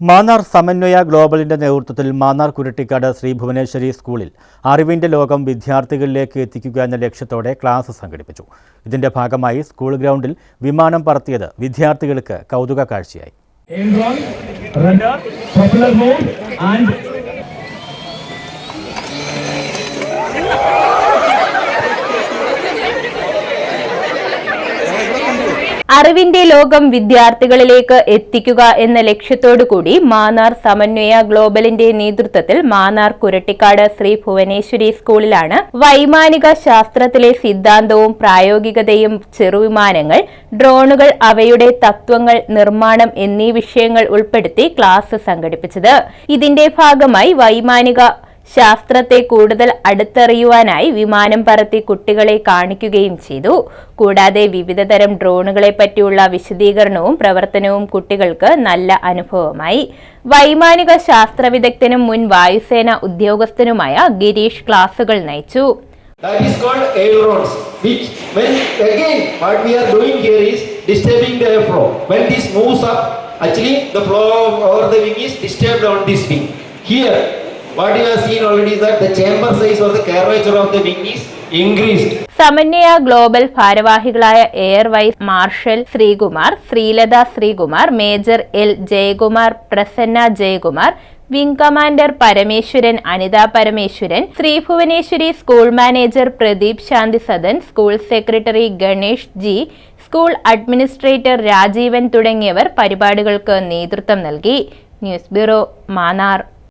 മാന്നാർ സമന്വയ ഗ്ലോബലിന്റെ നേതൃത്വത്തിൽ മാന്നാർ കുരട്ടിക്കാട് ശ്രീ ഭുവനേശ്വരി സ്കൂളിൽ അറിവിന്റെ ലോകം വിദ്യാർത്ഥികളിലേക്ക് എത്തിക്കുക എന്ന ലക്ഷ്യത്തോടെ ക്ലാസ് സംഘടിപ്പിച്ചു. ഇതിന്റെ ഭാഗമായി സ്കൂൾ ഗ്രൗണ്ടിൽ വിമാനം പറത്തിയത് വിദ്യാർത്ഥികൾക്ക് കൗതുക കാഴ്ചയായി. അറിവിന്റെ ലോകം വിദ്യാർത്ഥികളിലേക്ക് എത്തിക്കുക എന്ന ലക്ഷ്യത്തോടുകൂടി മാന്നാർ സമന്വയ ഗ്ലോബലിന്റെ നേതൃത്വത്തിൽ മാന്നാർ കുരട്ടിക്കാട് ശ്രീ ഭുവനേശ്വരി സ്കൂളിലാണ് വൈമാനിക ശാസ്ത്രത്തിലെ സിദ്ധാന്തവും പ്രായോഗികതയും, ചെറുവിമാനങ്ങൾ, ഡ്രോണുകൾ, അവയുടെ തത്വങ്ങൾ, നിർമ്മാണം എന്നീ വിഷയങ്ങൾ ഉൾപ്പെടുത്തി ക്ലാസ് സംഘടിപ്പിച്ചത്. ഇതിന്റെ ഭാഗമായി വൈമാനിക ശാസ്ത്രത്തെ കൂടുതൽ അടുത്തറിയുവാനായി വിമാനം പറത്തി കുട്ടികളെ കാണിക്കുകയും ചെയ്തു. കൂടാതെ വിവിധതരം ഡ്രോണുകളെ പറ്റിയുള്ള വിശദീകരണവും പ്രവർത്തനവും കുട്ടികൾക്ക് നല്ല അനുഭവമായി. വൈമാനിക ശാസ്ത്ര വിദഗ്ധനും മുൻ വായുസേന ഉദ്യോഗസ്ഥനുമായ ഗിരീഷ് ക്ലാസുകൾ നയിച്ചു. That is called ailerons, which when again what we are doing here is disturbing the airflow. When this moves up, actually the flow over the wing is disturbed on this wing. Here, what you have seen already is that the chamber size or the curvature of the wing is increased. Samanwaya global ഭാരവാഹികളായ air vice marshal Sreekumar, Sreelatha Sreekumar, major L Jayakumar, Prasanna Jayakumar, wing commander Parameswaran, Anitha Parameswaran, Sree Bhuvaneswari school manager Pradeep Shanthi Sadan, school secretary Ganesh ji, school administrator Rajeevan തുടങ്ങിയവർ പരിപാടികൾക്ക് നേതൃത്വം നൽകി. News bureau, Mannar.